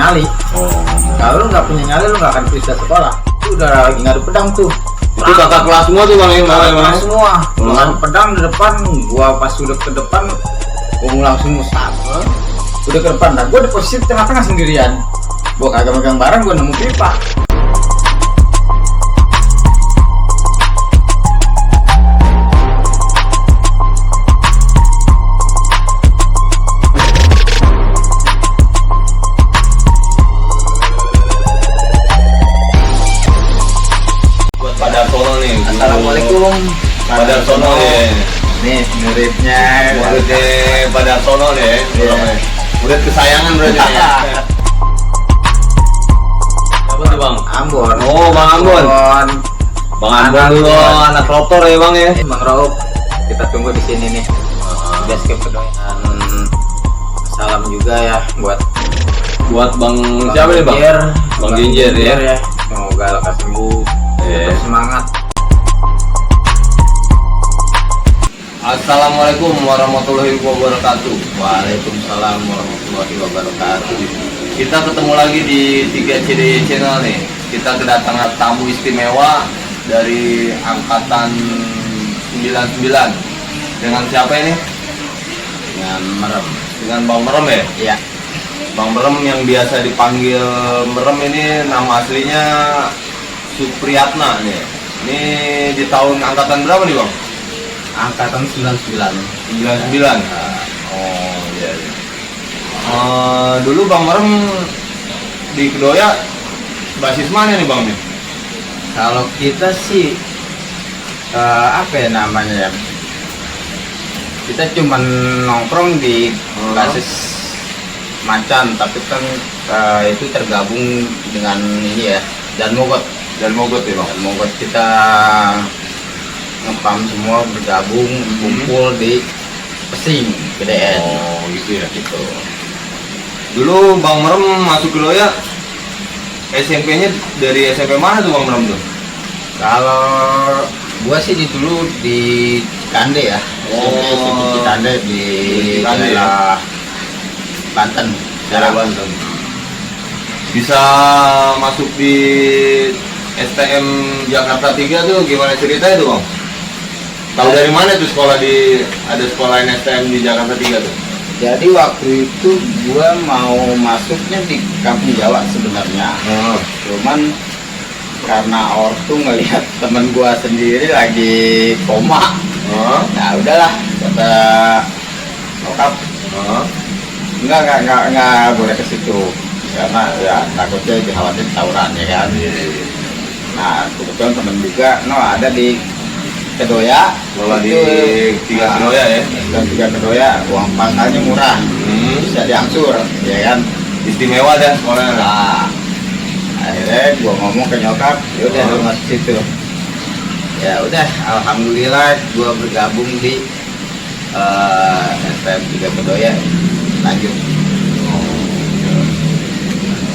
nyali. Kalau lu nggak punya nyali lu nggak akan bisa sekolah. Itu udah lagi ngadu pedang tuh. Itu kakak kelas semua tuh bang yang Kelas semua. Ngadu pedang di depan, gua pas udah ke depan, gua langsung musab. Udah ke depan, nah gua di posisi tengah-tengah sendirian. Gua kagak megang barang, gua nemu pipa. Assalamualaikum. Pada sono nih. Nih muridnya. Muridnya pada sono nih. Murid kesayangan berarti nih. Apa tuh bang? Ambon. Oh bang Ambon. Bang Ambon dulu anak rotor ya bang ya. Bang Raub, kita tunggu di sini nih. Basket kedoyan. Salam juga ya buat bang siapa nih bang? Bang Ginjer ya. Semoga lekas sembuh. Tetap semangat. Assalamualaikum warahmatullahi wabarakatuh. Waalaikumsalam warahmatullahi wabarakatuh. Kita ketemu lagi di 3CD Channel nih. Kita kedatangan tamu istimewa dari angkatan 99. Dengan siapa ini? Dengan Merem. Dengan Bang Merem ya? Iya. Bang Merem yang biasa dipanggil Merem ini nama aslinya Supriyatna nih. Ini di tahun angkatan berapa nih bang? Angkatan 99. 99. Oh iya. Dulu Bang Merem di Kedoya basis mana nih bang nih? Kalau kita sih apa ya namanya ya? Kita cuman nongkrong di basis Macan, tapi kan itu tergabung dengan ini ya, Dan Mogot ya bang. Dan Mogot kita ngepam semua bergabung kumpul di Pesing PDN. Oh gitu ya. Gitu. Dulu Bang Merem masuk Kedoya SMP-nya dari SMP mana tuh Bang Merem tuh? Kalau gua sih dulu di Kande ya. SMP di Kande di daerah Banten. Daerah Banten. Bisa masuk di STM Jakarta 3 tuh gimana ceritanya tuh bang? Tahu dari mana tuh ada sekolah STM di Jakarta 3 tuh? Jadi waktu itu gua mau masuknya di Kampung Jawa sebenarnya. Cuman karena ortu ngelihat temen gua sendiri lagi koma. Nah udahlah kata bokap. Enggak boleh ke situ karena ya takutnya dikhawatir tawuran ya kan. Nah kebetulan temen juga ada di Kedoya. Kalau di tiga Kedoya ya? Dan tiga Kedoya uang pangkalnya murah, bisa diangsur ya kan. Istimewa dah sekolahnya. Nah akhirnya gua ngomong ke nyokap, yaudah lu masuk situ. Ya udah, alhamdulillah gua bergabung di STM 3 Kedoya lanjut.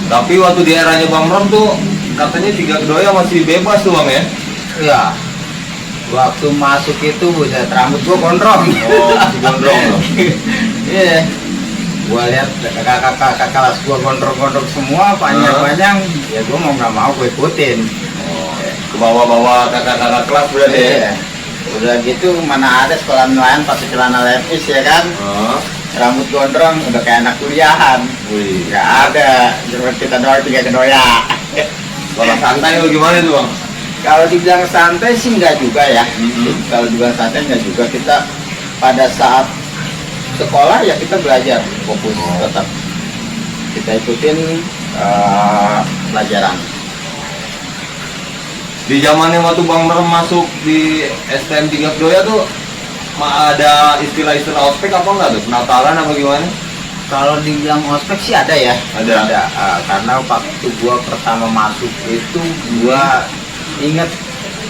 Tapi waktu di eranya Bang Merem tuh katanya 3 Kedoya masih bebas tuh bang ya? Iya. Waktu masuk itu buset rambut gua gondrong. Oh, masih gondrong loh. Iya. Gua lihat kakak-kakak kelas gua gondrong-gondrong semua, panjang-panjang. Ya gua mau nggak mau gua ikutin. Ke bawah-bawah kakak-kakak kelas berarti ya? Udah gitu mana ada sekolah nelayan pakai celana levis ya kan? Rambut gondrong udah kayak anak kuliahan. Nggak ada, cuma kita doang 3 Kedoya. Kalau santai lo gimana tuh bang? Kalau dibilang santai sih nggak juga ya. Kalau dibilang santai nggak juga, kita pada saat sekolah ya kita belajar fokus tetap. Kita ikutin pelajaran. Di zamannya waktu Bang Merem masuk di STM 3 Kedoya tuh ada istilah-istilah ospek apa enggak tuh? Natalan apa gimana? Kalau dibilang ospek sih ada ya. Ada. Karena waktu gua pertama masuk itu gua inget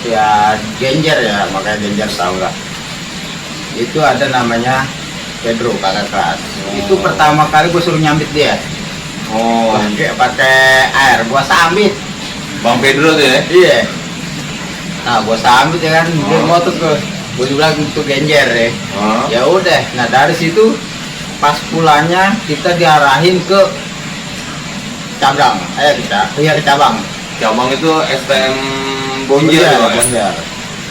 ya Genjer ya, makanya Genjer tahu lah. Itu ada namanya Pedro kakak kelas. Itu pertama kali gua suruh nyambit dia. Pakai air, gua sambit. Bang Pedro tuh ya? Iya. Nah gua sambit ya kan, dia ngotot gua bilang itu Genjer ya. Ya udah, nah dari situ pas pulangnya kita diarahin ke cabang, ke cabang. Cabang itu STM Bonjer Iya, ya, Bang, ya? Bonjer.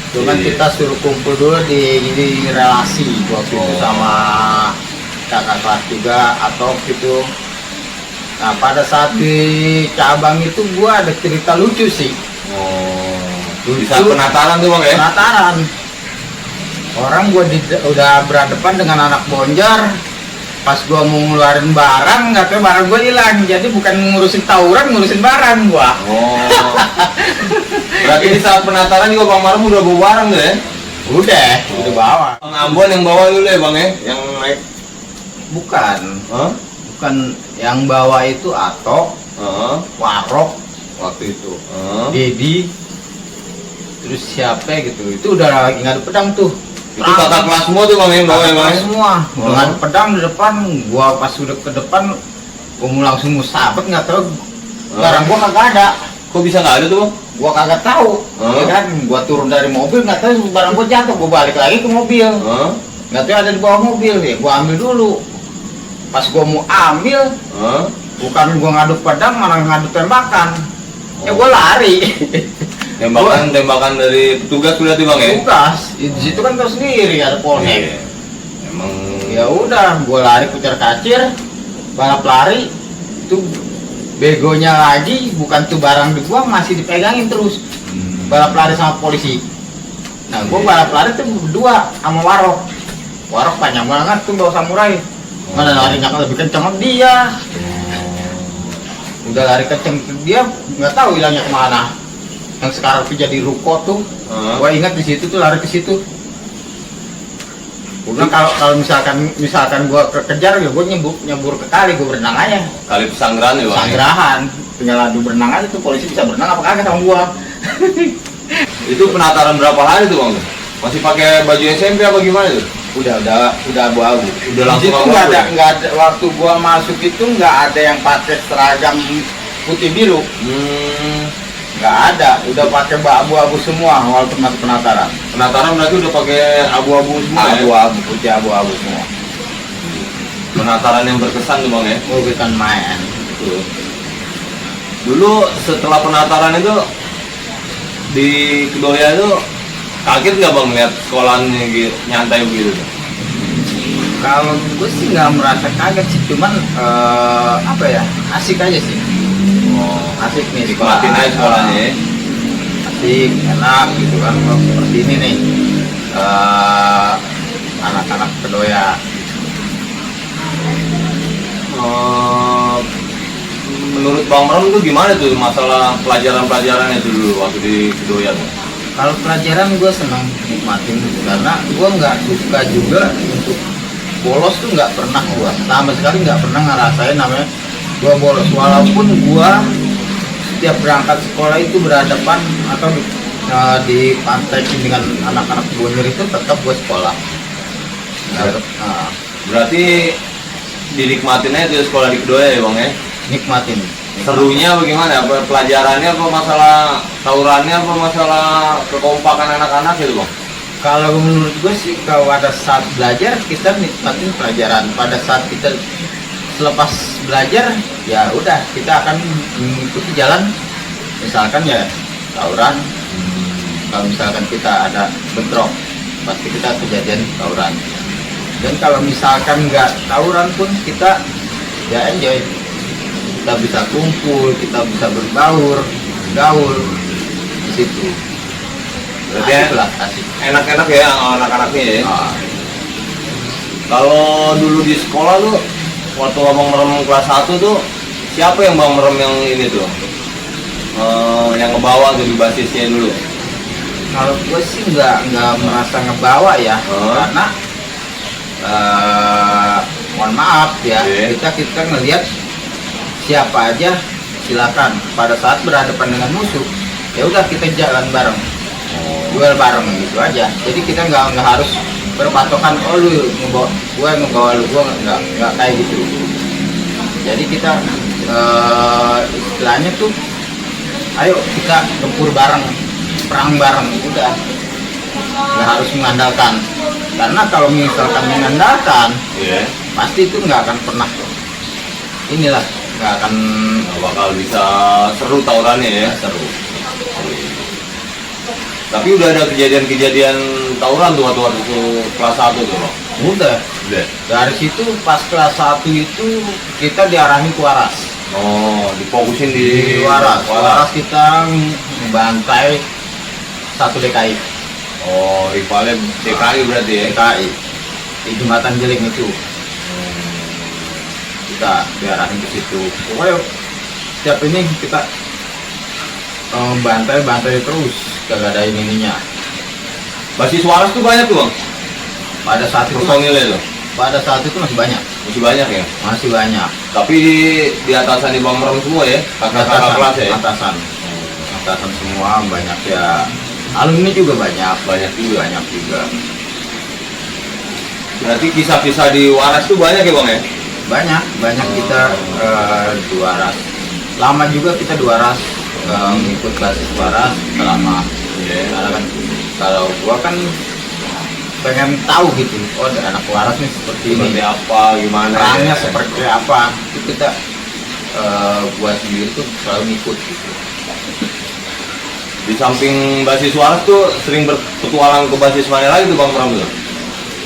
Cuman Iya. kita suruh kumpul dulu di relasi waktu itu Oh. sama kakak kelas juga atau gitu. Nah pada saat di cabang itu gua ada cerita lucu sih. Oh, Lucu. bisa penataran tuh Bang ya? Penataran. Orang gua udah berhadapan dengan anak Bonjer. Pas gua mau ngeluarin barang, katanya barang gua hilang. Jadi bukan ngurusin tawuran, ngurusin barang gua. Oh, berarti di saat penataran juga Bang Marem udah bawa barang tuh ya? Udah bawa. Bang Ambon yang bawa dulu ya Bang ya? Yang naik? Bukan, Hah? bukan yang bawa itu Atok, Heeh. Warok waktu itu. Heeh. Dedi, terus siapa gitu. Itu udah lagi ngadu pedang tuh. Itu kakak kelas semua tuh Bang yang bawa ya Bang ya? Semua. Oh. Dengan pedang di depan, gua pas udah ke depan, gua mau langsung musabet nggak tahu barang gua kagak ada. Kok bisa nggak ada tuh Bang? Gua kagak tahu, Oh. ya kan? Gua turun dari mobil nggak tahu barang gua jatuh, gua balik lagi ke mobil, Heeh. nggak tahu ada di bawah mobil ya, gua ambil dulu. Pas gua mau ambil, Heeh. bukan gua ngadu pedang, malah ngadu tembakan. Ya Oh. gua lari. Tembakan dari petugas sudah tuh Bang ya? Tugas, di situ kan tahu sendiri ada polnek. Iya. Emang Ya udah, gua lari kucar kacir, balap lari, itu begonya lagi, bukan tuh barang di gua masih dipegangin terus. Balap lari sama polisi. Nah, gua balap lari tuh berdua sama Warok. Warok panjang banget tuh bawa samurai. Mana larinya lebih kenceng dia. Udah lari kenceng dia, nggak tahu hilangnya kemana. Yang sekarang tuh jadi ruko tuh. Heeh. Gua ingat di situ tuh lari ke situ. Gua bilang kalau misalkan gua kekejar ya gua nyebur ke kali, gua berenang aja. kali pesanggeran ya Bang? ya? Sanggerahan, tinggal adu berenang aja tuh, polisi bisa berenang apa kagak sama gua. Itu penataran berapa hari tuh Bang? Masih pakai baju SMP apa gimana tuh? Udah abu-abu. Udah langsung Di situ abu-abu ya? nggak ada waktu gua masuk itu nggak ada yang pakai seragam putih biru, nggak ada. Udah pakai abu-abu semua walaupun masuk penataran. Penataran berarti udah pakai abu-abu semua ya? Abu-abu putih abu-abu semua. Penataran yang berkesan tuh Bang ya? Oh bukan main. Tuh. Dulu setelah penataran itu di Kedoya itu kaget nggak Bang lihat sekolahannya gitu, nyantai begitu? Kalau gue sih nggak merasa kaget sih, cuman apa ya, asik aja sih. Oh, Asik nih nikmatin aja sekolahnya ya? Asik, enak gitu kan. Kalau seperti ini nih, anak-anak Kedoya. Eh, menurut Bang Marem itu gimana tuh masalah pelajaran-pelajarannya tuh dulu waktu di Kedoya tuh? Kalau pelajaran gue senang nikmatin gitu, karena gue nggak suka juga untuk bolos tuh, nggak pernah gue sama sekali nggak pernah ngerasain namanya gue bolos, walaupun gue setiap berangkat sekolah itu berhadapan atau di pantai dengan anak-anak Bonjer itu tetap gue sekolah. Nah, Berarti dinikmatin aja tuh sekolah di Kedoya ya Bang ya? nikmatin. Serunya bagaimana? Apa pelajarannya, apa masalah tawurannya, apa masalah kekompakan anak-anak gitu Bang? Kalau menurut gue sih, kalau pada saat belajar kita nikmatin pelajaran. Pada saat kita selepas belajar, ya udah kita akan mengikuti jalan. Misalkan ya tawuran. Kalau misalkan kita ada bentrok, pasti kita kejadian tawuran. Dan kalau misalkan nggak tawuran pun kita ya enjoy. Kita bisa kumpul, kita bisa berbaur, gaul di situ. Berarti Asik lah, asik. enak-enak ya anak-anaknya ya? Ah, Kalau dulu di sekolah tuh, waktu Abang Merem kelas 1 tuh, siapa yang Bang Merem yang ini tuh? Yang ngebawa tuh di basisnya dulu? kalau gue sih nggak merasa ngebawa ya, karena mohon maaf ya, Iya. kita ngelihat siapa aja silakan. Pada saat berhadapan dengan musuh, ya udah kita jalan bareng, duel bareng gitu aja. Jadi kita nggak harus berpatokan, oh lu ngebawa gue, ngebawa lu, gue nggak kayak gitu. Jadi kita istilahnya tuh, ayo kita tempur bareng, perang bareng, udah nggak harus mengandalkan. Karena kalau misalkan mengandalkan, Iya. pasti itu nggak akan pernah inilah nggak akan nggak bakal bisa seru tawurannya ya. seru. Tapi udah ada kejadian-kejadian tawuran tuh waktu kelas 1 tuh Bang? Udah. Udah. Dari situ pas kelas 1 itu kita diarahin ke Waras. Oh, difokusin di Di Waras kita membantai 1 DKI. Oh, rivalnya DKI berarti ya? DKI di Jembatan Jeling itu kita diarahin ke situ. Pokoknya setiap ini kita bantai terus, kagak ada ininya. Basis Waras tuh banyak tuh Bang? Pada saat itu Personilnya tuh? pada saat itu masih banyak, Masih banyak ya? masih banyak. Tapi di atasan di Bang Merom semua ya? Kakak-kakak kelas ya? Atasan semua banyak ya. Alumni juga banyak, banyak juga. Berarti kisah-kisah di Waras tuh banyak ya Bang ya? Banyak kita di Waras. Lama juga kita di Waras, ikut basis Waras lama. Karena kan kalau gua kan pengen tahu gitu, oh ada anak Waras nih seperti Seperti ini, apa, gimana perangnya ya? seperti apa. Itu kita gua sendiri tuh selalu ngikut gitu. Di samping basis Waras tuh sering berpetualang ke basis mana lagi tuh Bang Merom tuh?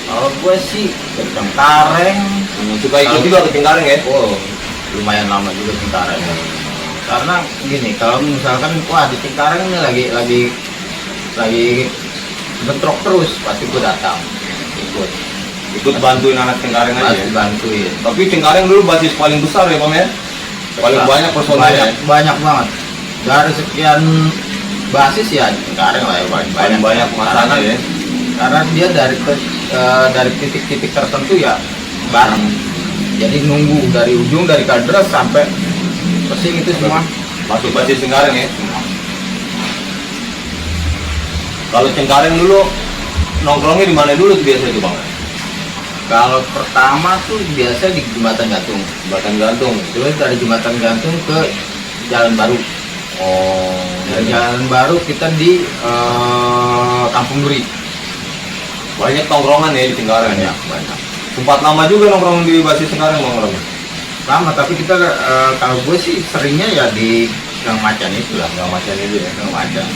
Kalau gue sih ke Cengkareng, Suka ikut juga ke Cengkareng ya? oh lumayan lama juga Cengkareng. Karena gini, kalau misalkan wah di Cengkareng ini lagi bentrok terus, pasti gue datang Ikut bantuin anak Cengkareng aja pasti ya? bantuin. Tapi Cengkareng dulu basis paling besar ya Bang ya? Paling banyak personilnya ya? banyak banget. Dari sekian basis ya Cengkareng lah ya Paling banyak masanya ya? Karena dia dari titik-titik tertentu ya bareng. Jadi nunggu dari ujung dari Kadras sampai Pesing itu semua Masuk basis Cengkareng ya? Kalau Cengkareng dulu nongkrongnya di mana dulu tuh biasa itu Bang? kalau pertama tuh biasa di Jembatan Gantung. Jembatan Gantung. Terus dari Jembatan Gantung ke Jalan Baru. Oh, Dari Jalan Baru kita di Kampung Duri. banyak tongkrongan ya di Cengkareng ya? Banyak. Sempat lama juga nongkrong di basis Cengkareng Bang Merom? Lama, tapi kita kalau gue sih seringnya ya di Gang Macan itu lah. Gang Macan itu ya? Gang Macan.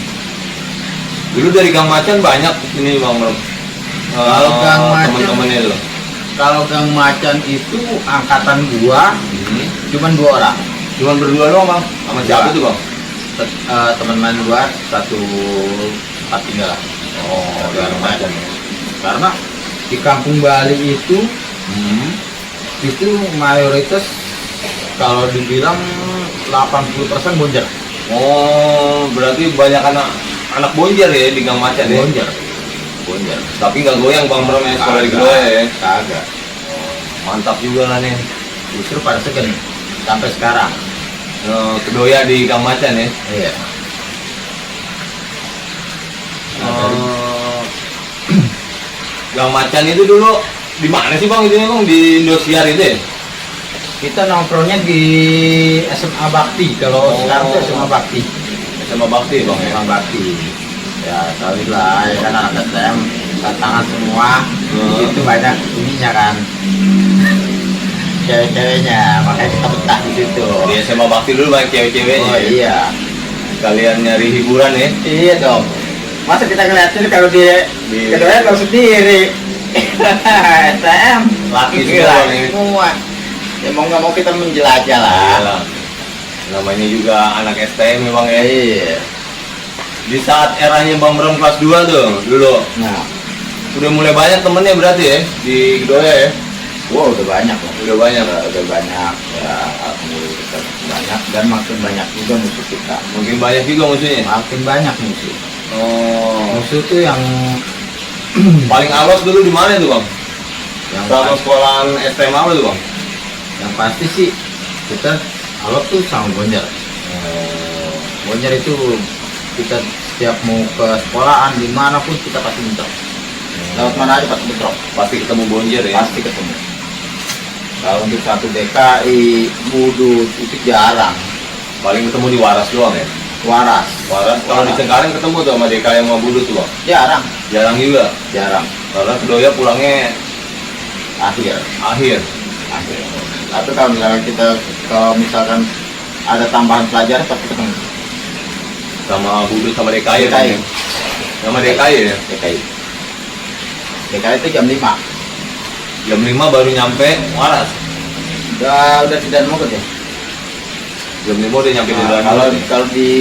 Dulu dari Gang Macan banyak ini Bang Merom? Kalau Gang Macan- teman-temannya itu? Kalau Gang Macan itu angkatan gua cuman 2 orang. Cuman berdua doang Bang? Sama siapa Dua. tuh Bang? Teman-teman gua satu tempat tinggal lah. Oh, Gang Gang Macan. Macan. Karena di Kampung Bali itu mayoritas kalau dibilang 80% bonjer. Oh, berarti banyak anak bonjer ya di Gang Macan ya? Bonjer. Tapi nggak goyang Bang Merom ya sekolah di Kedoya ya? Kagak. Mantap juga lah nih. Justru pada segen sampai sekarang. Kedoya di Gang Macan ya? Iya. Gang Macan itu dulu di mana sih Bang itu Bang? Di Indosiar itu ya? Kita nongkrongnya di SMA Bakti. Kalau sekarang tuh SMA Bakti. SMA Bakti Bang ya? SMA Bakti. Ya, tahu lah ya kan anak STM tangan semua. Itu banyak ininya kan. Cewek-ceweknya, makanya kita betah di situ. Di SMA Bakti dulu banyak cewek-ceweknya Oh ya? iya. Kalian nyari hiburan ya? Iya dong. Masa kita ngeliatin kalau dia Di- kedua tahu sendiri. STM Laki gila, semua nih. semua. Ya mau nggak mau kita menjelajah lah. Iyalah. Namanya juga anak STM memang ya. Iya. Di saat eranya Bang Merom kelas 2 tuh dulu, Nah, udah mulai banyak temennya berarti ya di Kedoya ya? wow udah banyak loh. Udah banyak. Udah banyak. Ya, alhamdulillah kita banyak dan makin banyak juga musuh kita. Mungkin banyak juga musuhnya. Makin banyak musuh. Oh, Musuh tuh yang paling alos dulu di mana tuh Bang? yang Sama pas- sekolahan STM apa tuh Bang? yang pasti sih kita alot tuh sama Bonjer. Bonjer itu kita setiap mau ke sekolahan dimanapun kita pasti bentrok. Lewat mana aja pasti bentrok. Pasti ketemu bonjer ya? Pasti ketemu. Kalau untuk satu DKI, Budut itu jarang. Paling ketemu di Waras doang ya? Waras. Waras, kalau di Cengkareng ketemu tuh sama DKI sama Budut tuh Bang? Jarang. Jarang juga? Jarang. Karena Kedoya pulangnya Akhir. akhir. Tapi kalau misalkan ada tambahan pelajaran pasti ketemu. Sama Budut sama DKI DKI. ya? Sama DKI ya? DKI. DKI itu jam 5. Jam 5 baru nyampe Waras. Udah tidak mau ya. Jam 5 udah nyampe di Nah, dalam kalau nih. kalau di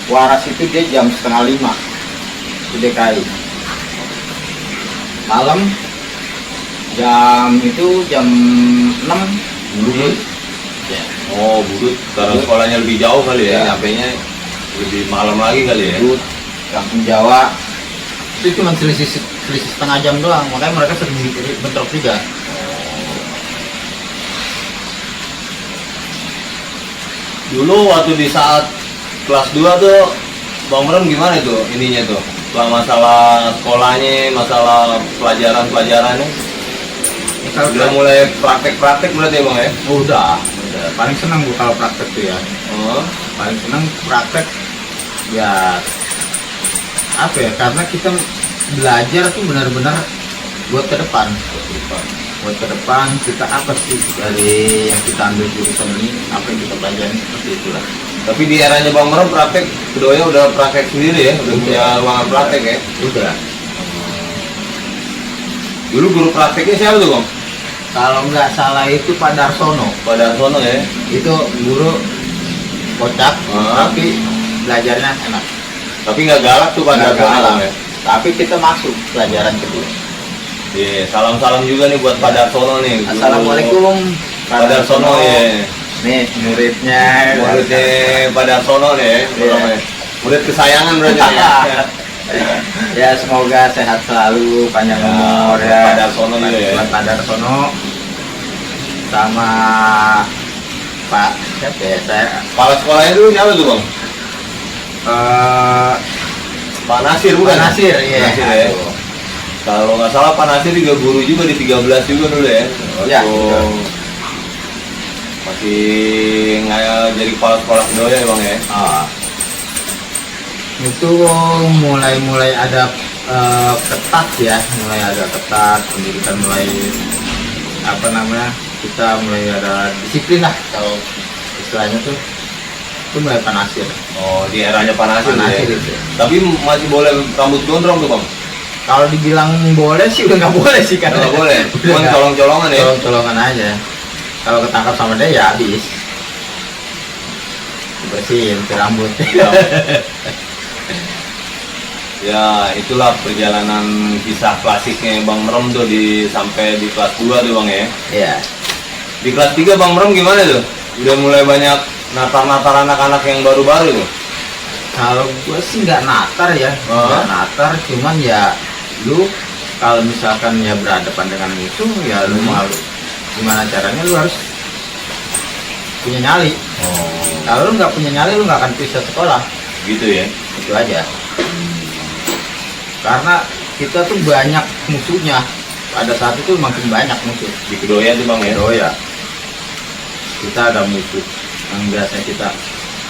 Waras itu dia jam 4:30 di DKI. Malam jam 6 Budut. ya. Oh, Budut karena Budut. sekolahnya lebih jauh kali ya, Ya. nyampenya lebih malam lagi kali ya. Budut, Kampung Jawa itu cuma selisih setengah jam doang, makanya mereka sering bentrok juga. Dulu waktu di saat kelas 2 tuh Bang Merem gimana tuh ininya tuh? Masalah sekolahnya, masalah pelajarannya. Udah mulai praktek-praktek berarti ya Bang ya? Udah. Paling senang gua kalau praktek tuh ya. Oh, Paling senang praktek ya apa ya? Karena kita belajar tuh benar-benar buat ke depan. Buat ke depan kita apa sih dari yang kita ambil jurusan ini, apa yang kita pelajari seperti itulah. tapi di eranya Bang Merem praktek, keduanya udah praktek sendiri ya? Udah punya ruangan praktek ya? Udah. Dulu guru prakteknya siapa tuh Bang? Kalau nggak salah itu Pak Darsono. Pak Darsono ya? Itu guru kocak, Ah. tapi belajarnya enak. Tapi nggak galak tuh Pak Nggak Darsono galak. Bang ya? Tapi kita masuk pelajaran kedua. Iya, salam-salam juga nih buat Pak Darsono nih. Guru Assalamualaikum Pak Darsono ya. Nih muridnya. Muridnya Pak Darsono nih, Iya. murid kesayangan berarti ya. Ya semoga sehat selalu, panjang Ya, umur buat ya. Pak Darsono juga ya. Buat Pak Darsono sama Pak siapa ya saya Kepala sekolahnya dulu siapa tuh Bang? eh Pak Nasir bukan? Pak Nasir, iya. Nasir ya. Aduh. Kalau nggak salah Pak Nasir juga guru juga di 13 juga dulu ya. Ya, Waktu betul. masih nggak jadi kepala sekolah kedua ya Bang ya. Ah. Itu mulai ada ketat ya, mulai ada ketat, pendidikan mulai apa namanya, kita mulai ada disiplin lah kalau istilahnya tuh, itu mulai Pak Nasir. Oh, di eranya Pak Nasir, Pak Nasir ya. itu. Tapi masih boleh rambut gondrong tuh Bang? Kalau dibilang boleh sih udah nggak boleh sih kan. Nggak boleh, Udah cuma nggak. colong-colongan ya. Colong-colongan aja. Kalau ketangkap sama dia ya habis. Bersihin ke rambut. Ya, itulah perjalanan kisah klasiknya Bang Merem tuh sampai di kelas 2 tuh Bang ya. Iya. Di kelas 3 Bang Merem gimana tuh? Udah mulai banyak natar-natar anak-anak yang baru-baru tuh? Kalau gue sih nggak natar ya, nggak natar, cuman ya lu kalau misalkan ya berhadapan dengan musuh ya lu mau gimana caranya lu harus punya nyali. Oh, Kalau lu nggak punya nyali lu nggak akan bisa sekolah, gitu ya. itu aja. Karena kita tuh banyak musuhnya, pada saat itu makin banyak musuh. Di Kedoya tuh Bang ya. Oh ya, kita ada musuh yang biasanya kita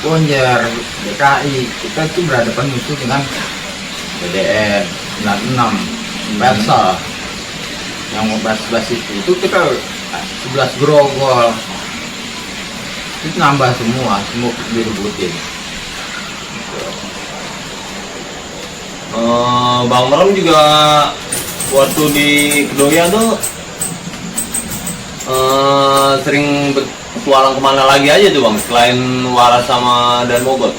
Bonjer, DKI, kita tuh berhadapan musuh dengan BDN, 96, Persal, yang mau basis itu kita 11 grogol, itu nambah semua direbutin. Bang Merem juga waktu di Kedoya tuh sering petualang kemana lagi aja tuh Bang, selain Waras sama dan Mogot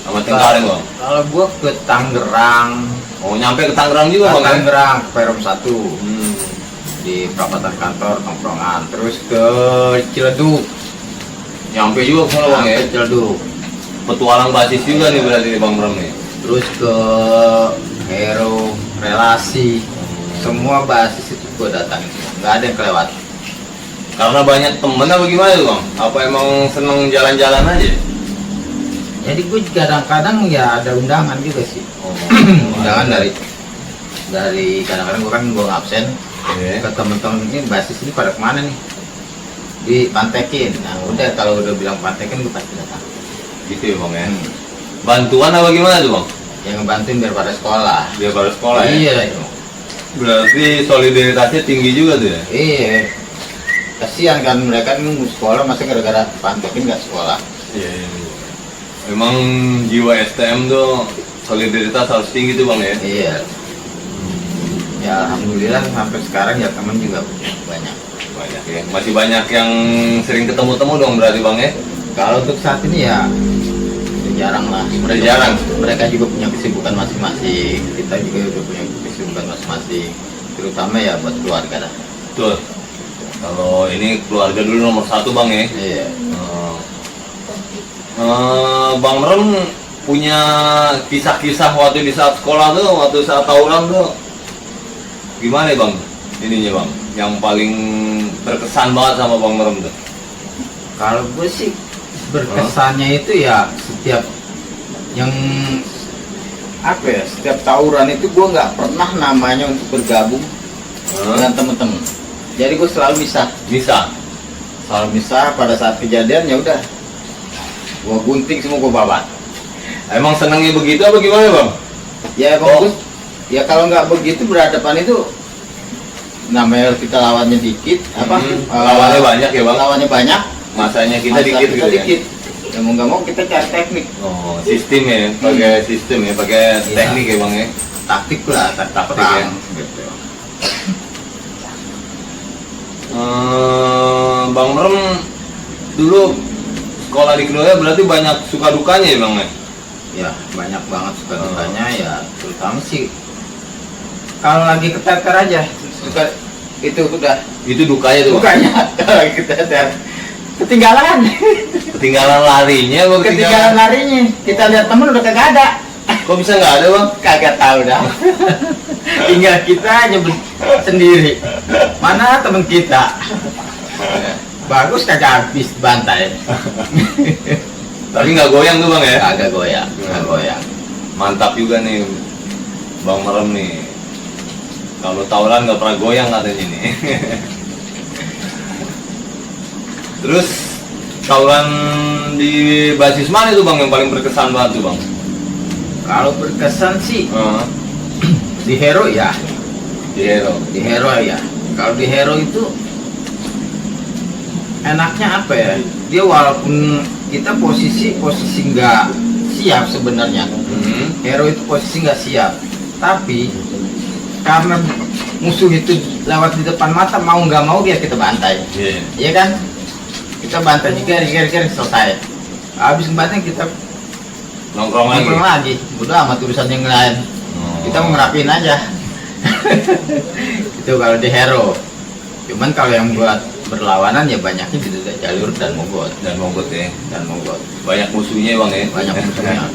sama Cengkareng Bang? Kalau gua ke Tangerang, Oh, nyampe ke Tangerang juga Bang ya? Tangerang ke Perum 1 Hmm. di perapatan kantor tongkrongan, terus ke Ciledug, Nyampe juga ke sana Bang ya? sampai Ciledug, Petualang basis juga nih berarti nih Bang Merem nih. terus ke Hero, Relasi, semua basis itu gua datangin semua, nggak ada yang kelewat. Karena banyak temen apa gimana tuh Bang? Apa emang seneng jalan-jalan aja? Jadi gue kadang-kadang ya ada undangan juga sih. Oh, Undangan dari kadang-kadang gue kan gue absen Iya. ke temen-temen ini basis ini pada kemana nih? Dipantekin. Nah udah kalau udah bilang pantekin gue pasti datang. Gitu ya Bang ya? Bantuan apa gimana tuh Bang? Yang ngebantuin biar pada sekolah. Biar pada sekolah ya? Iya itu. Berarti solidaritasnya tinggi juga tuh ya? Iya. kasihan kan mereka nunggu sekolah masa gara-gara pantauin nggak sekolah. Iya, iya, iya. Memang jiwa STM tuh solidaritas harus tinggi tuh bang ya. Iya. Ya alhamdulillah sampai sekarang ya teman juga banyak. Banyak ya. Masih banyak yang sering ketemu-temu dong berarti bang ya. Kalau untuk saat ini ya jarang lah. Jarang. Mereka juga punya kesibukan masing-masing. Kita juga udah punya kesibukan masing-masing. Terutama ya buat keluarga lah. Betul. Kalau ini keluarga dulu nomor satu bang ya. Iya. Bang Rem punya kisah-kisah waktu di saat sekolah tuh, waktu saat tawuran tuh gimana ya bang? Ininya bang, yang paling berkesan banget sama Bang Rem tuh. Kalau gue sih berkesannya itu ya setiap yang apa ya, setiap tawuran itu gue nggak pernah namanya untuk bergabung dengan temen-temen. Jadi gue selalu misah, selalu misah. Pada saat kejadian ya udah, gue gunting semua, gue babat. Emang senangnya begitu apa gimana bang? Ya bagus. Ya kalau nggak begitu berhadapan itu namanya kita lawannya dikit, lawannya banyak ya bang? Lawannya banyak, masanya kita masa dikit kita gitu dikit. Ya mau nggak mau kita cari teknik. Oh, sistem ya, pakai sistem ya, pakai teknik ya bang ya. Taktik lah, taktik ya. Gitu. Bang Rem dulu sekolah di Kedoya berarti banyak suka dukanya ya bang ya? Ya banyak banget suka dukanya ya, terutama sih kalau lagi keteter aja suka itu udah itu dukanya tuh. Dukanya kalau lagi keteter ketinggalan larinya bang. Ketinggalan larinya, kita lihat temen udah kagak ada. Kok bisa nggak ada bang? Kagak tahu dah. Tinggal kita aja sendiri. Mana temen kita? Bagus kagak habis bantai. Tapi nggak goyang tuh bang ya? Agak goyang, nggak goyang. Mantap juga nih Bang Rem nih. Kalau tawuran nggak pernah goyang katanya nih. Terus tawuran di basis mana itu bang yang paling berkesan banget tuh bang? Kalau berkesan sih di Hero ya. Di Hero ya. Kalau di Hero itu enaknya apa ya? Dia walaupun kita posisi nggak siap sebenarnya. Hero itu posisi nggak siap, tapi karena musuh itu lewat di depan mata, mau nggak mau dia kita bantai. Iya kan? Kita bantai juga, kira-kira selesai. Habis bantai kita nongkrong lagi. Udah amat urusan yang lain. Kita mau ngerapin aja. Itu kalau di Hero. Cuman kalau yang buat berlawanan ya banyaknya di jalur dan mogot ya. Banyak musuhnya bang ya. Banyak musuhnya.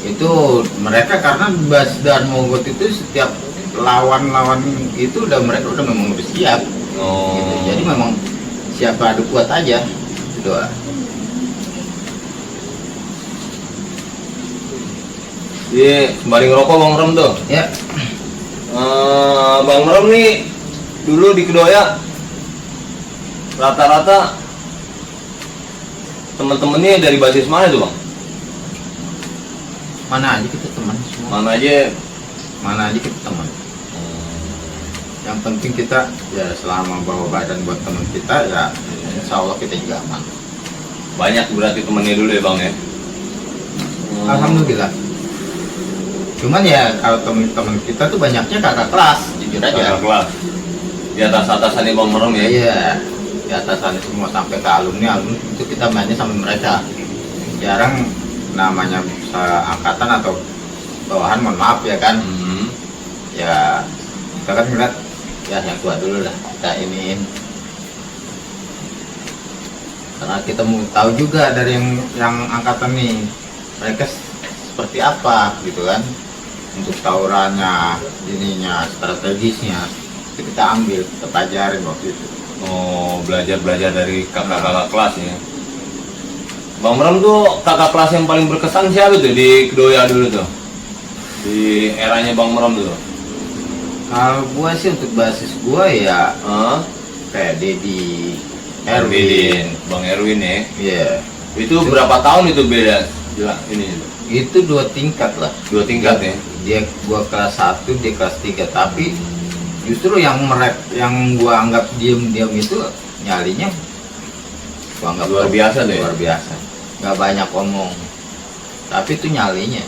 Itu mereka karena Bas dan Mogot itu setiap lawan itu mereka udah memang udah siap. Gitu. Jadi memang siapa adu kuat aja. Doa. Iya, sembari ngerokok Bang Rem tuh. Ya. Bang Rem nih dulu di Kedoya rata-rata temen-temennya dari basis mana tuh bang? Mana aja kita teman semua. Mana aja kita teman. Yang penting kita ya selama bawa badan buat teman kita ya insya Allah kita juga aman. Banyak berarti temennya dulu ya bang ya? Alhamdulillah. Cuman ya kalau teman-teman kita tuh banyaknya kakak kelas, jujur aja. Kakak kelas. Di atas-atasannya Bang Rem ya? Iya, di atasannya semua sampai ke alumni itu kita mainnya sama mereka. Jarang namanya angkatan atau bawahan, mohon maaf ya kan. Ya kita kan ngeliat ya yang tua dulu lah kita iniin. Karena kita mau tahu juga dari yang angkatan nih mereka seperti apa gitu kan, untuk tawurannya, ininya, strategisnya itu kita ambil, kita pelajarin waktu itu. Oh, belajar dari kakak-kakak kelasnya. Bang Rem tuh kakak kelas yang paling berkesan siapa tuh di Kedoya dulu tuh? Di eranya Bang Rem tuh? Kalau gua sih untuk basis gua ya kayak Dedi, Erwin. Bang Erwin ya? Iya. Itu berapa tahun itu beda? Ini itu 2 tingkat lah. 2 tingkat ya? Dia gua kelas 1, dia kelas 3, tapi justru yang gua anggap diam-diam itu nyalinya gua anggap Luar biasa deh. luar biasa, nggak banyak omong tapi itu nyalinya.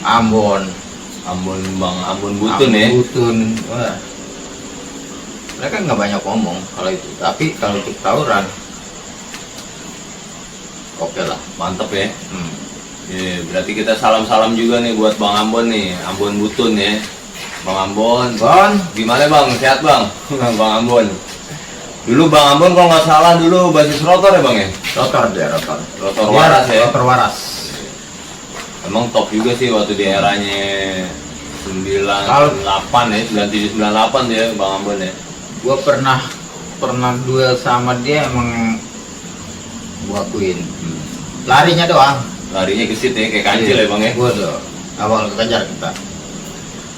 Ambon Ambon Butun ya. Butun. Wah. Mereka nggak banyak ngomong kalau itu, tapi kalau untuk tawuran oke lah. Mantep ya. Hmm. Iya, berarti kita salam-salam juga nih buat Bang Ambon nih, Ambon Butun ya. Bang Ambon, Bon, gimana Bang? Sehat Bang? Bang Ambon. Dulu Bang Ambon kalau nggak salah dulu basis rotor ya Bang ya? rotor dia rotor. Rotor Dia waras ya? Rotor waras. Emang top juga sih waktu di eranya 98 ya, 97 98 tuh ya Bang Ambon ya. Gua pernah duel sama dia, emang gua akuin. Larinya doang. Larinya gesit ya, kayak kancil ya Bang ya. Gua tuh awal kejar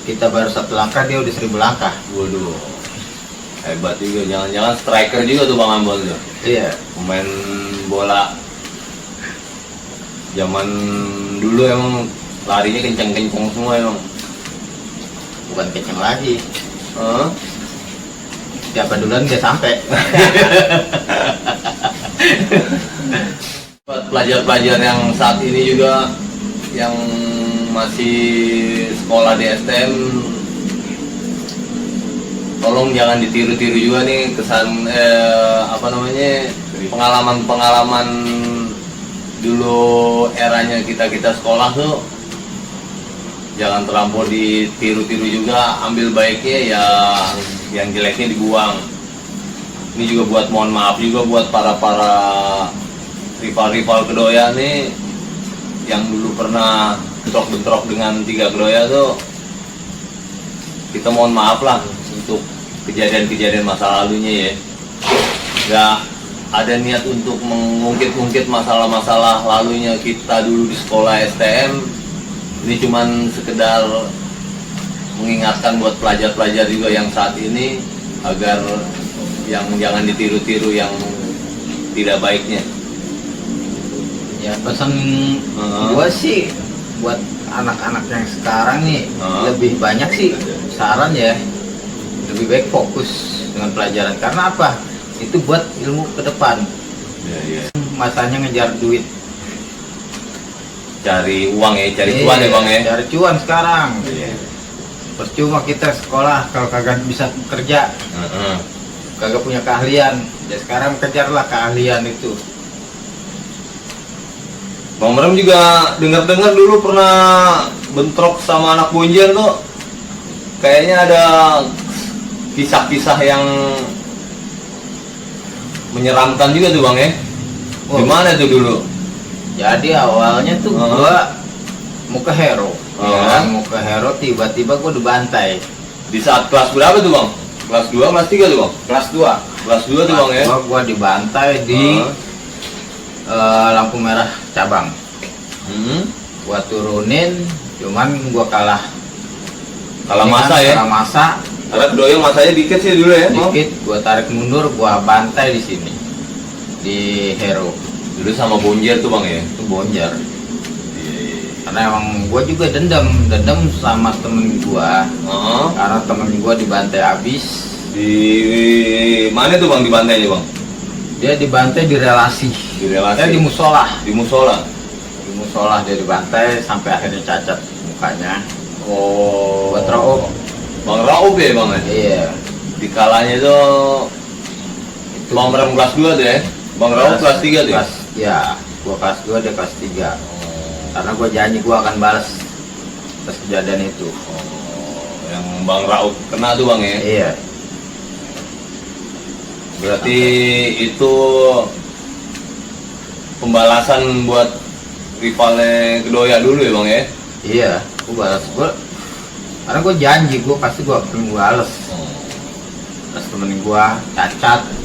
kita baru 1 langkah, dia udah 1000 langkah. Waduh, hebat juga. Jangan-jangan striker juga tuh Bang Ambon tuh. Iya. Pemain bola zaman dulu emang larinya kenceng-kenceng semua emang. Bukan kenceng lagi. Hah? Siapa duluan dia sampai. Pelajar-pelajar yang saat ini juga yang masih sekolah di STM, tolong jangan ditiru-tiru juga nih kesan pengalaman-pengalaman dulu eranya kita sekolah tuh, jangan terlampau ditiru-tiru juga. Ambil baiknya ya, yang jeleknya dibuang. Ini juga buat mohon maaf juga buat para rival-rival Kedoya nih yang dulu pernah bentrok-bentrok dengan 3 Kedoya tuh. Kita mohon maaf lah untuk kejadian-kejadian masa lalunya ya. Gak ada niat untuk mengungkit-ungkit masalah-masalah lalunya kita dulu di sekolah STM. Ini cuman sekedar mengingatkan buat pelajar-pelajar juga yang saat ini agar yang jangan ditiru-tiru yang tidak baiknya. Ya pesan gua sih buat anak-anak yang sekarang nih, lebih banyak sih saran ya, lebih baik fokus dengan pelajaran. Karena apa? Itu buat ilmu ke depan. Ya. Masanya ngejar duit, Cari uang ya, cari cuan ya Bang ya. cari cuan sekarang. Iya. Percuma kita sekolah kalau kagak bisa kerja, kagak punya keahlian. Ya sekarang kejarlah keahlian itu. Bang Merem juga dengar-dengar dulu pernah bentrok sama anak Bonjer tuh. Kayaknya ada kisah-kisah yang menyeramkan juga tuh Bang ya. Oh. Gimana tuh dulu? Jadi awalnya tuh gua mau ke Hero, ya, mau ke Hero, tiba-tiba gua dibantai. Di saat kelas berapa tuh Bang? Kelas 2, kelas 3 tuh Bang? Kelas 2. Kelas 2 tuh Bang ya? Gua dibantai di lampu merah cabang. Gua turunin, cuman gua kalah Masa ya? kalah masa. Karena kedoyong masanya dikit sih dulu ya? Dikit, gua tarik mundur, gua bantai di sini di Hero. Dulu sama Bonjer tuh Bang ya? Itu Bonjer. Karena emang gua juga dendam sama temen gua. Karena temen gua dibantai abis. Di mana tuh Bang dibantainya Bang? Dia dibantai di relasi. Di relasi? Di musola. Di musola? Di musola dia dibantai sampai akhirnya cacat mukanya. Oh. Buat Raub. Bang Raub ya Bang ya? Iya. Di kalanya itu Bang Merem kelas 2 tuh ya? Bang Raub kelas 3 tuh ya? Ya, gua kelas 2, dia kelas 3. Karena gua janji gua akan balas atas kejadian itu. Yang Bang Raub kena tuh Bang ya? Iya. Berarti itu pembalasan buat rivalnya Kedoya dulu ya Bang ya? Iya, gua balas. Karena gua janji gua pasti gua akan balas. Terus temen gua cacat.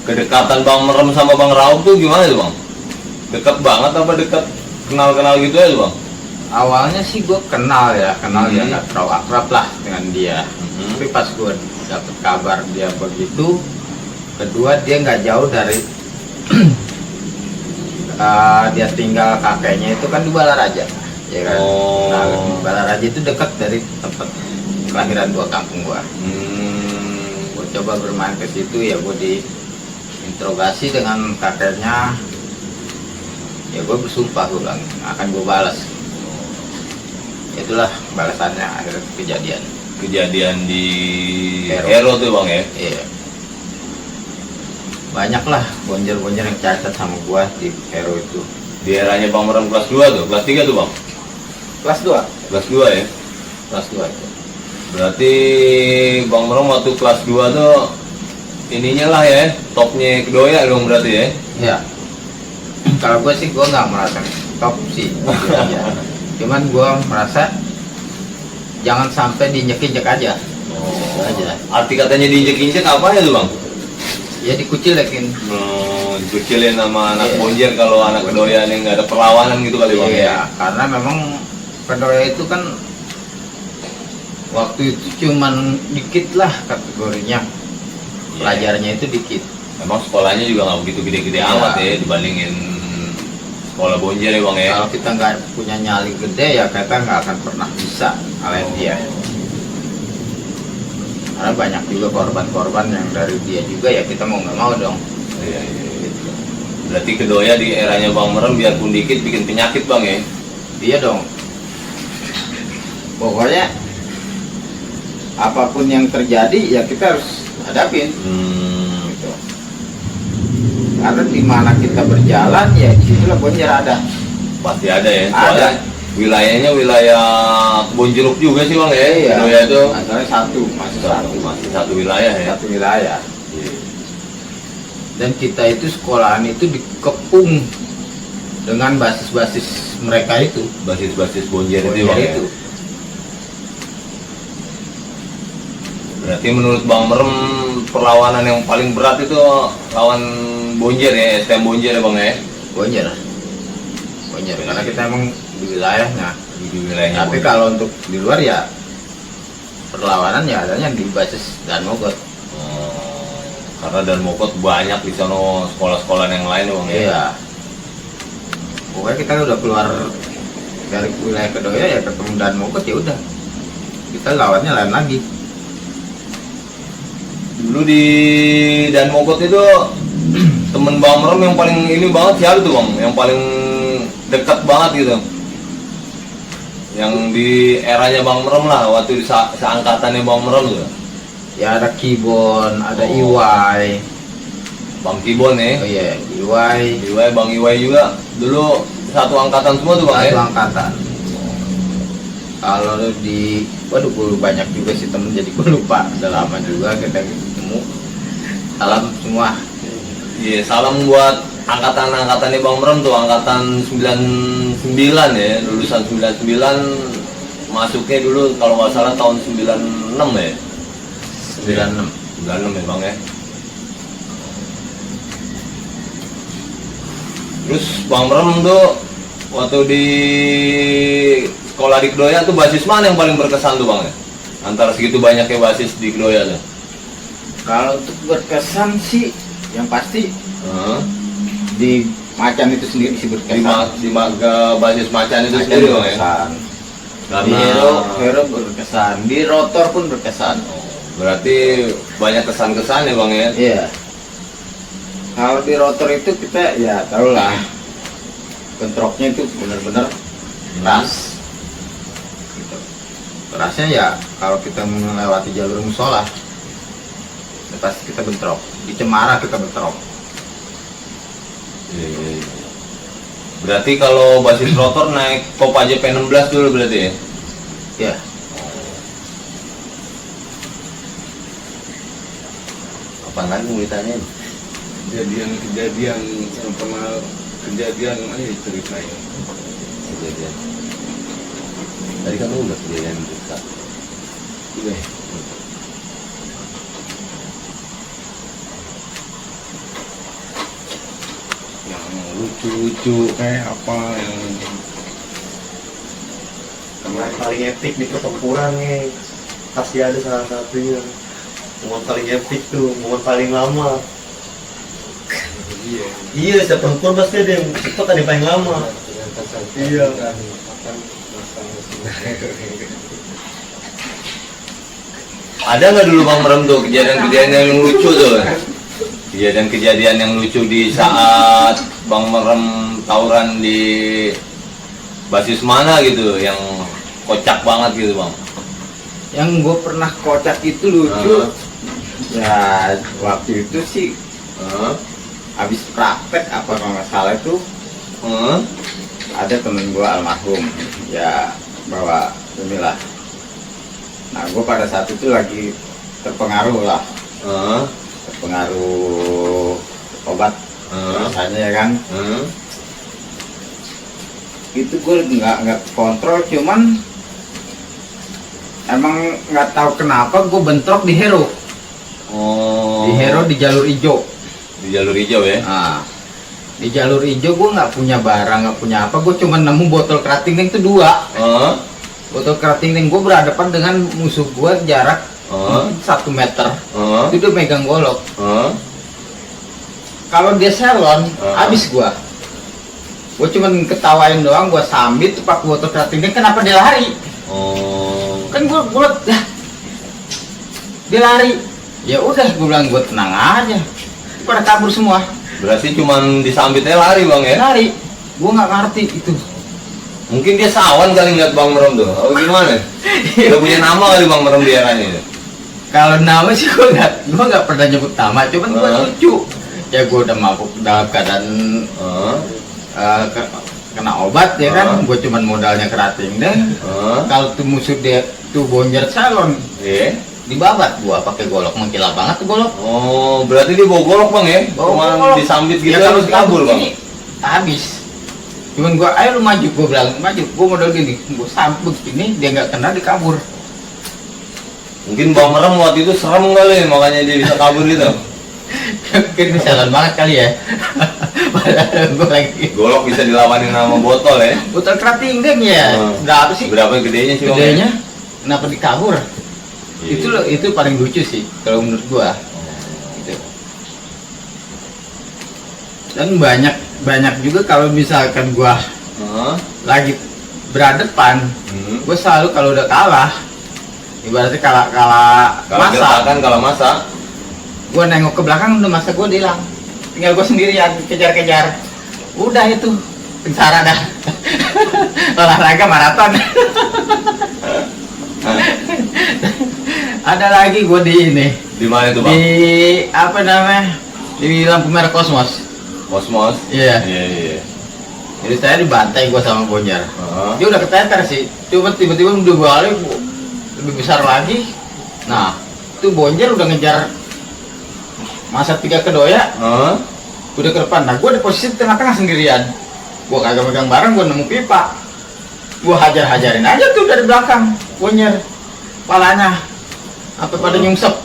Kedekatan Bang Merem sama Bang Raub tuh gimana tuh Bang? Dekat banget apa dekat kenal-kenal gitu aja Bang? Awalnya sih gue kenal ya, nggak terlalu akrab lah dengan dia. Tapi pas gue dapet kabar dia begitu, kedua dia nggak jauh dari dia tinggal kakeknya itu kan di Balaraja, ya kan? Nah, di Balaraja itu dekat dari tempat kelahiran gua, kampung gua. coba bermain ke situ, ya gue diinterogasi dengan kakeknya. Ya gue bersumpah, gue bilang akan gue balas. Itulah balasannya akhirnya Kejadian di Hero. Hero tuh bang ya. Iya. Banyak lah bonjer-bonjer yang cacat sama gua di Hero itu. Di eranya Bang Meram kelas 2 tuh, kelas 3 tuh bang. Kelas 2. Kelas 2 ya. Kelas 2 itu. Berarti Bang Meram waktu kelas 2 tuh ininya lah ya, topnya kedoya dong berarti ya. Iya. Kalau gua sih gua nggak merasa top sih. jujur aja. Cuman gua merasa jangan sampai diinjek-injek aja. Itu aja. Arti katanya diinjek-injek apa ya tuh bang? Ya dikucilekin. Dikucilin sama anak Iya. bonjer kalau anak kedoya yang nggak ada perlawanan gitu kali bang ya. Iya, karena memang kedoya itu kan waktu itu cuman dikit lah kategorinya. Iya. Pelajarnya itu dikit. Memang sekolahnya juga nggak begitu gede-gede Iya. amat ya dibandingin sekolah bonjer ya bang ya. Kalau kita nggak punya nyali gede ya kita nggak akan pernah bisa ngalahin dia. Karena banyak juga korban-korban yang dari dia juga, ya kita mau nggak mau dong. Iya, iya, iya. Berarti kedoya di eranya Bang Meram biarpun dikit bikin penyakit bang ya. Dia dong. Pokoknya apapun yang terjadi ya kita harus hadapin. Gitu. Karena di mana kita berjalan ya disitulah bonjer ada. Pasti ada ya. Ada. Soalnya wilayahnya wilayah kebun jeruk juga sih bang ya. Iya. Kedoya itu Masalahnya masih satu wilayah ya. satu wilayah. Iya. Dan kita itu sekolahan itu dikepung dengan basis-basis mereka itu. Basis-basis bonjer itu Bonjer bang ya. itu. Berarti menurut Bang Meram perlawanan yang paling berat itu lawan bonjer ya, STM bonjer ya bang ya. Bonjer. Bonjer. Karena kita emang di wilayahnya. Di wilayahnya. Tapi bonjer. kalau untuk di luar ya perlawanan ya adanya di basis dan Mogot. Karena dan Mokot banyak di sana sekolah-sekolah yang lain bang ya. Iya. Pokoknya kita udah keluar dari wilayah Kedoya ya ketemu dan Mogot ya udah. Kita lawannya lain lagi. Dulu di Dan Mogot itu temen Bang Meram yang paling ini banget siapa tuh bang? Yang paling dekat banget gitu. Yang di eranya Bang Meram lah, waktu di seangkatannya Bang Meram tuh. Ya ada Kibon, ada Oh. Iwai. Bang Kibon ya. Oh iya, Iwai. Bang Iwai juga dulu satu angkatan semua tuh bang Satu ya. angkatan. Kalau di, waduh gue banyak juga sih temen, jadi gue lupa. Udah lama juga kita ketemu. Salam semua. Iya, salam buat angkatan-angkatannya Bang Meram tuh, angkatan 99 ya, lulusan 99, masuknya dulu kalau nggak salah tahun 96 ya. 96. 96 ya Bang ya. Terus Bang Meram tuh waktu di sekolah di Kedoya tuh basis mana yang paling berkesan tuh Bang ya? Antara segitu banyaknya basis di Kedoya tuh. Kalau untuk berkesan sih, yang pasti Heeh. di Macan itu sendiri sih Di, berkesan. basis Macan itu Macan sendiri Bang ya. berkesan. Di Karena Hero berkesan. Di Rotor pun berkesan. berarti banyak kesan-kesan ya Bang ya. Iya. Kalau di Rotor itu kita ya tahu lah, bentroknya itu benar-benar keras. Gitu. Kerasnya ya kalau kita melewati jalur musola, ya pasti kita bentrok. Di Cemara kita bentrok. Iya. Berarti kalau basis Rotor naik Kopaja P16 dulu berarti ya. Ya. Kapan lagi mau ditanyain? kejadian yang pernah kejadian aja ceritanya. Kejadian. Tadi kan udah kejadian kita. Iya. Yang lucu-lucu kayak apa yang Yang paling epic di pertempuran nih pasti ada salah satunya. Momen paling epic tuh, momen paling lama. iya Iya, setiap pertempuran pasti ada yang cepat, ada yang paling lama. Iya. Ada nggak dulu Bang Merem tuh kejadian-kejadian yang lucu tuh? Kejadian-kejadian yang lucu di saat Bang Merem tawuran di basis mana gitu, yang kocak banget gitu Bang? Yang gue pernah kocak itu lucu. Ya waktu itu sih habis praktek apa kalau nggak salah itu ada temen gue almarhum ya bawa inilah. Nah gue pada saat itu lagi terpengaruh lah, terpengaruh obat rasanya ya kan. Itu gue nggak kontrol, cuman emang nggak tahu kenapa gue bentrok di Hero. Di Hero di jalur hijau. Di jalur hijau ya? Nah, di jalur hijau gue nggak punya barang, nggak punya apa. Gue cuma nemu botol kerating yang itu 2. Botol kerating yang gue berhadapan dengan musuh gue jarak 1 meter. Itu dia megang golok. Kalau dia selon, habis gue. Gue cuma ketawain doang, gue sambit tuh pakai botol keratingnya. Kenapa dia lari? Kan gue liat, ya dia lari. Ya udah, gue bilang gue tenang aja. Pada kabur semua. Berarti cuman disambitnya lari Bang ya? Lari. Gue nggak ngerti itu. Mungkin dia sawan kali ngeliat Bang Merem tuh. Oh gimana? Udah punya nama kali Bang Merem di eranya itu? Kalau nama sih gue nggak pernah nyebut nama, cuman gue lucu. Ya gue udah mabuk dalam keadaan kena obat ya kan. Gue cuman modalnya kerating deh. Kalau tuh musuh dia tuh bonjer salon, dibabat gua pakai golok, mengkilap banget tuh golok. Oh, berarti dia bawa golok Bang ya? Bawa Cuman golok. disambit gitu Ya, harus kabur Bang? ini habis. Cuman gua, ayo lu maju, gua bilang maju. Gua modal gini, gua sambut ini dia nggak kena, dikabur. Mungkin Bang Merem waktu itu serem kali, makanya dia bisa kabur gitu. Mungkin misalkan banget kali ya. Padahal gua lagi Golok bisa dilawanin sama botol ya? botol kerating deh ya. Berapa sih? Berapa gedenya sih Bang? Gedenya? Kenapa dikabur? Itu paling lucu sih kalau menurut gua. Gitu. Dan banyak juga kalau misalkan gua lagi berhadapan, gua selalu kalau udah kalah, ibaratnya kalah masa, gerakan kalau masa, gua nengok ke belakang udah masa gua hilang, tinggal gua sendirian kejar-kejar, udah itu sengsara dah. Olahraga maraton. Ada lagi gue di ini. Di mana itu Bang? Di apa namanya? Di lampu merah Kosmos. Kosmos? Iya. Iya. Jadi saya dibantai gue sama Bonjar. Dia udah keteter sih. Cuma tiba-tiba udah balik lebih besar lagi. Nah, itu Bonjar udah ngejar masa 3 kedoya. Udah ke depan. Nah, gue di posisi tengah-tengah sendirian. Gue kagak megang barang, gue nemu pipa. Gue hajar-hajarin aja tuh dari belakang. Bonjar palanya apa pada nyungsep.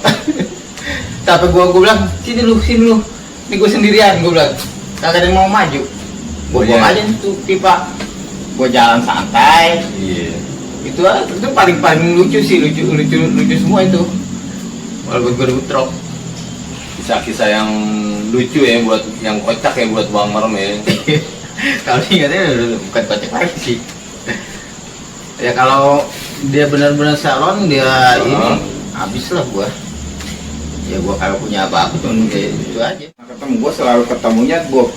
Tapi gue bilang sini lu, ini gue sendirian, gue bilang kagak ada yang mau maju. Gue buang aja tuh pipa, gue jalan santai. Iya. Itu paling lucu sih, lucu semua itu. Walaupun gue bentrok. Kisah-kisah yang lucu ya, buat yang kocak ya buat Bang Merem ya. Kalau ingatnya bukan kocak lagi sih. Ya kalau dia benar-benar salon dia ini habis lah gua. Ya gua kalau punya apa-apa cuma kayak gitu aja. Ketemu gua selalu ketemunya Bob.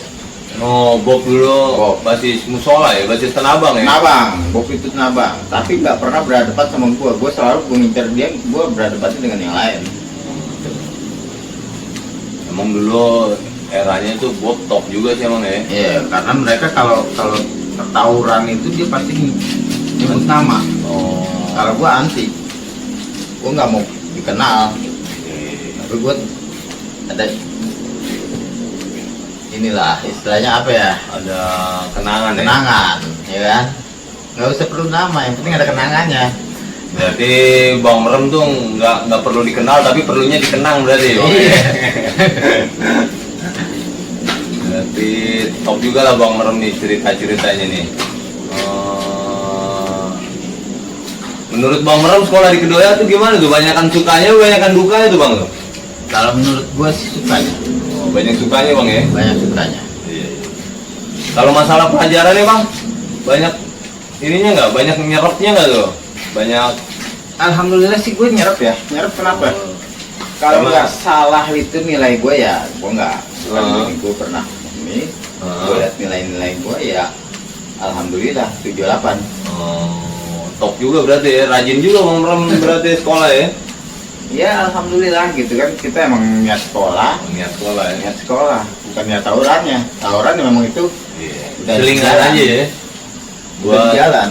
Oh, Bob dulu. Bob. Basis musola ya, basis Tenabang ya. Tenabang, Bob itu Tenabang. Tapi nggak pernah berhadapan sama gua. Gua selalu ngincer dia, gua berhadapan dengan yang lain. Emang dulu eranya itu Bob top juga sih emang ya. Iya, karena mereka kalau tawuran itu dia pasti nyebut nama. Oh. Kalau gua anti, gua nggak mau dikenal. Tapi gua ada inilah istilahnya apa ya? Ada kenangan ya. Kenangan, ya kan? Nggak usah perlu nama, yang penting ada kenangannya. Berarti Bang Merem tuh nggak perlu dikenal tapi perlunya dikenang berarti. Iya. Berarti top juga lah Bang Merem nih cerita-ceritanya nih. Menurut Bang Merem sekolah di Kedoya tuh gimana tuh? Banyakan sukanya, banyakan dukanya tuh Bang? Kalau menurut gua sih sukanya, Oh, banyak sukanya Bang ya? banyak sukanya. Iya. Kalau masalah pelajaran ya Bang, banyak ininya nggak? Banyak nyerapnya nggak tuh? Banyak Alhamdulillah sih gue nyerap ya. Nyerap kenapa? Kalau Karena- nggak salah itu nilai gue ya, gue nggak. Gue pernah ini, gue lihat nilai-nilai gue ya. Alhamdulillah 78. Oh, top juga berarti ya, rajin juga Bang Bram berarti sekolah ya. Ya alhamdulillah gitu kan, kita emang niat sekolah, Niat sekolah ya. niat sekolah, bukan niat tawurannya. Tawuran memang itu Iya. Udah Selingan jalan. aja ya. buat Buat jalan.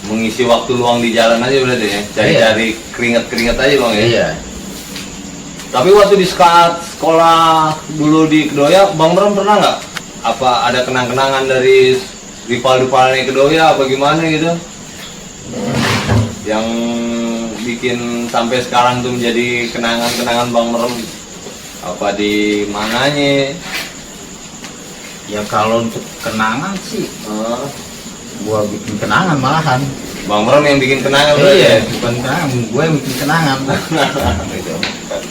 mengisi waktu luang di jalan aja berarti ya. Cari-cari keringat-keringat aja Bang ya. Iya. Tapi waktu di saat sekolah dulu di Kedoya, Bang Bram pernah nggak? Apa ada kenang-kenangan dari rival-rivalnya Kedoya apa gimana gitu? Yang bikin sampai sekarang tuh menjadi kenangan-kenangan Bang Bram? Apa di mananya? Ya kalau untuk kenangan sih, Oh, gua bikin kenangan malahan. Bang Bram yang bikin kenangan berarti ya? Bukan kenangan, gue yang bikin kenangan. Gitu.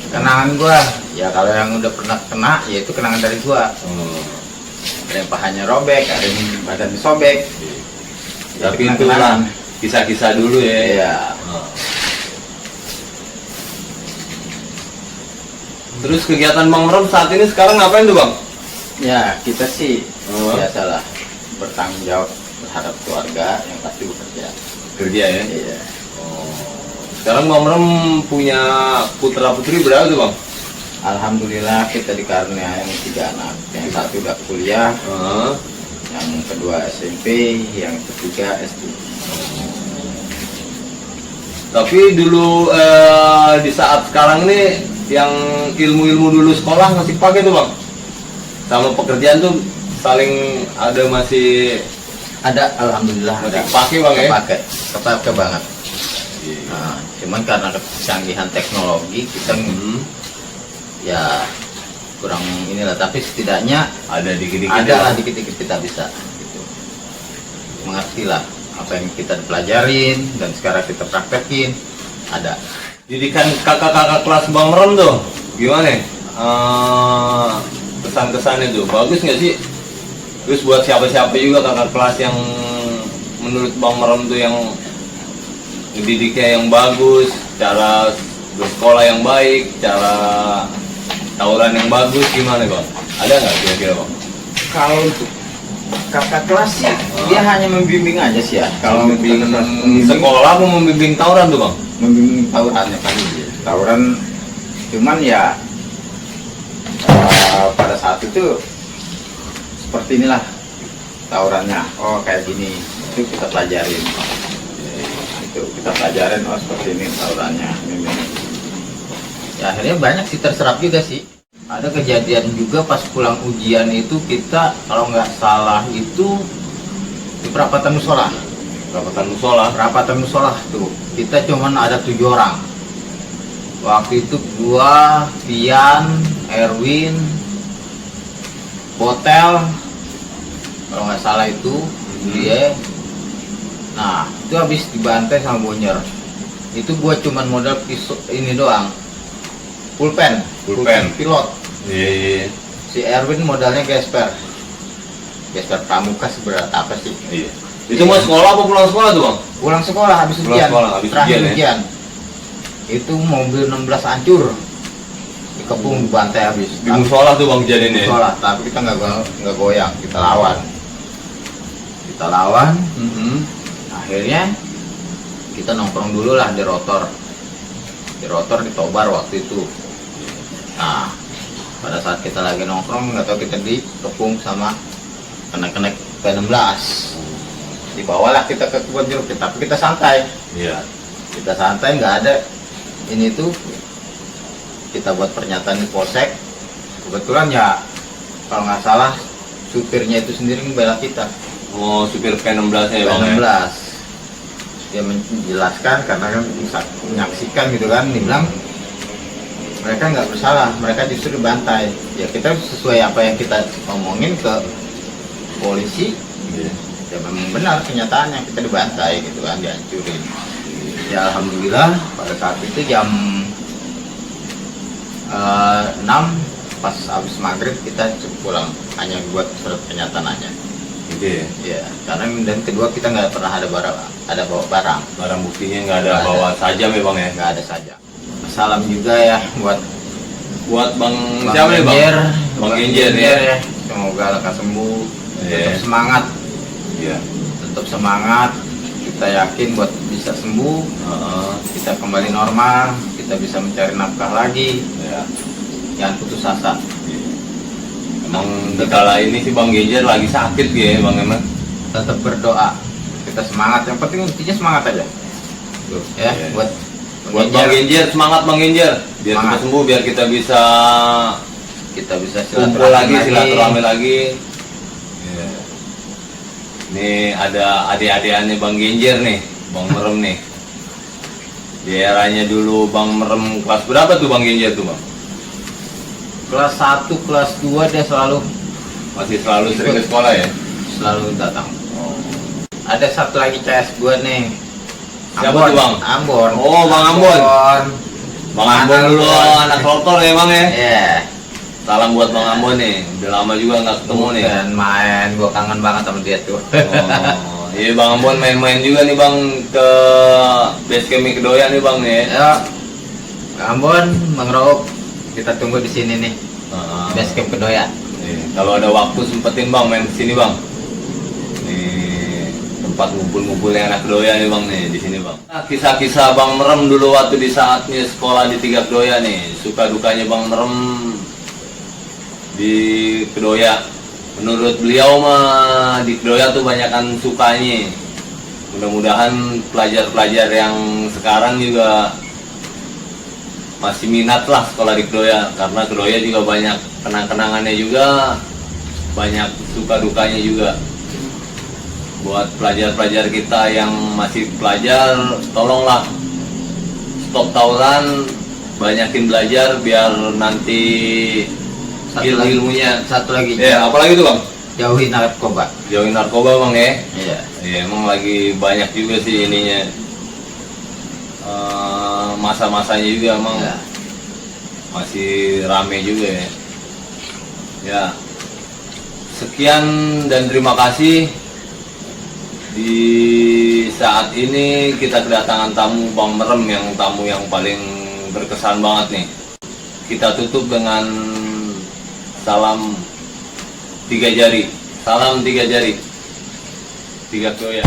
Kenangan gua, ya kalau yang udah pernah kena, ya itu kenangan dari gua. Oh. Ada yang pahanya robek, ada yang badan sobek. Tapi Itu itu kenangan. kisah-kisah dulu ya. Iya. Oh. Terus kegiatan Bang Bram saat ini sekarang ngapain tuh Bang? Ya kita sih Oh. biasalah bertanggung jawab terhadap keluarga yang pasti bekerja. Kerja ya? Iya. Oh. Sekarang Bang Bram punya putra putri berapa tuh Bang? Alhamdulillah kita dikaruniai 3 anak. Yang satu udah kuliah, Heeh. yang kedua SMP, yang ketiga SD. Tapi dulu di saat sekarang nih yang ilmu-ilmu dulu sekolah masih pakai tuh Bang? Sama pekerjaan tuh saling ada masih Ada, alhamdulillah ada. pakai Bang ya? Kepake banget. Nah, cuman karena kecanggihan teknologi kita ya kurang inilah, tapi setidaknya Ada dikit-dikit. ada lah ya? dikit-dikit kita bisa gitu. Mengerti lah apa yang kita pelajarin dan sekarang kita praktekin ada. Didikan kakak-kakak kelas Bang Bram tuh gimana? Kesan-kesannya tuh bagus nggak sih? Terus buat siapa-siapa juga kakak kelas yang menurut Bang Bram tuh yang ngedidiknya yang bagus, cara bersekolah yang baik, cara tawuran yang bagus, gimana Bang? Ada nggak kira-kira Bang? Kalau untuk kakak kelas sih dia hanya membimbing aja sih ya. Kalau Membimbing kakak kelas sekolah mau membimbing tawuran tuh Bang? membimbing tawurannya kan tawuran, cuman ya pada saat itu seperti inilah tawurannya. Oh kayak gini, itu kita pelajarin. Itu kita pelajarin, oh seperti ini tawurannya. Ini. Ya akhirnya banyak sih terserap juga sih. Ada kejadian juga pas pulang ujian itu kita kalau nggak salah itu di perapatan musola. Perapatan musola tuh kita cuman ada 7 orang. Waktu itu gua, Pian, Erwin, Botel, kalau nggak salah itu dia. Nah itu habis dibantai sama Bonyer. Itu gua cuman modal pisau ini doang, pulpen pilot. Iya. Si Erwin modalnya gesper pramuka seberat apa sih? Iya. Itu mau sekolah apa pulang sekolah tuh Bang? Pulang sekolah habis Pulang ujian, sekolah, habis terakhir ujian, ya? ujian. Itu mobil 16 hancur, dikepung bantai habis. Di musola tuh Bang kejadian ya? Musola, tapi kita nggak goyang, kita lawan. Akhirnya kita nongkrong dulu lah di rotor di Tobar waktu itu. Nah pada saat kita lagi nongkrong nggak tahu kita dikepung sama kenek-kenek P16. Dibawalah kita ke kebun jeruk, tapi kita santai. Iya. Kita santai, nggak ada ini tuh. Kita buat pernyataan di polsek. Kebetulan ya kalau nggak salah supirnya itu sendiri membela kita. Oh, supir P16 ya Bang P16. ya? Dia menjelaskan karena kan bisa menyaksikan gitu kan, dibilang mereka nggak bersalah, mereka justru dibantai. Ya kita sesuai apa yang kita omongin ke polisi. Iya. Ya memang benar kenyataannya, kita dibantai gitu kan, dihancurin. Ya alhamdulillah pada saat itu jam 6 pas habis maghrib kita pulang, hanya buat surat pernyataan aja. Itu Iya. Ya, karena dan kedua kita nggak pernah ada bawa barang. Barang buktinya nggak ada, Nggak ada. bawa saja memang ya. Nggak ada saja. Salam juga ya buat Buat Bang Bang siapa nih Bang? Genjer. Bang Genjer ya. Semoga lekas sembuh. Iya. Tetap semangat. Iya. Tetap semangat. Kita yakin buat bisa sembuh. Kita kembali normal. Kita bisa mencari nafkah lagi. Ya. Jangan putus asa. Emang di kala ini sih Bang Genjer lagi sakit ya Bang emang. Tetap berdoa. Kita semangat. Yang penting intinya semangat aja. Tuh, ya, Iya. buat Bang Genjer, semangat Bang Genjer. Biar Semangat. kita sembuh, biar kita bisa kita bisa kumpul lagi, silaturahmi lagi. Iya. Ini ada adik-adikannya Bang Genjer nih, Bang Merem nih. Di eranya dulu Bang Merem kelas berapa tuh Bang Genjer tuh Bang? Kelas 1, kelas 2 dia Masih selalu sering ke sekolah ya? selalu datang. Oh. Ada satu lagi CS gue nih. Siapa tuh, Bang? Ambon. Oh, Bang Ambon. Bang Ambon dulu anak rotor ya Bang ya? Iya. Salam buat Bang Ambon nih, udah lama juga nggak ketemu nih. Dan main, gue kangen banget sama dia tuh. Oh, iya Bang Ambon main-main juga nih Bang ke base camp Kedoya nih Bang nih. Ayo, Ambon, Bang Raub, kita tunggu di sini nih. Heeh. Base Camp Kedoya. Kalau ada waktu sempetin Bang main kesini Bang. Nih tempat ngumpul-ngumpulnya anak Kedoya nih Bang nih di sini Bang. Nah, kisah-kisah Bang Merem dulu waktu di saatnya sekolah di 3 Kedoya nih, suka dukanya Bang Merem di Kedoya. Menurut beliau mah di Kedoya tuh banyakan sukanya. Mudah-mudahan pelajar-pelajar yang sekarang juga masih minat lah sekolah di Kedoya, karena Kedoya juga banyak kenang-kenangannya juga, banyak suka dukanya juga. Buat pelajar-pelajar kita yang masih pelajar, tolonglah stop tawuran, banyakin belajar biar nanti ilmunya. Satu lagi. Ya, apalagi tuh Bang? Jauhi narkoba. Jauhin narkoba Bang ya. Iya. Ya, emang lagi banyak juga sih ininya. Masa-masanya juga emang Ya. masih rame juga ya. Ya, sekian dan terima kasih. Di saat ini kita kedatangan tamu Bang Merem, yang tamu yang paling berkesan banget nih. Kita tutup dengan salam 3 jari. Salam 3 jari. 3 Kedoya.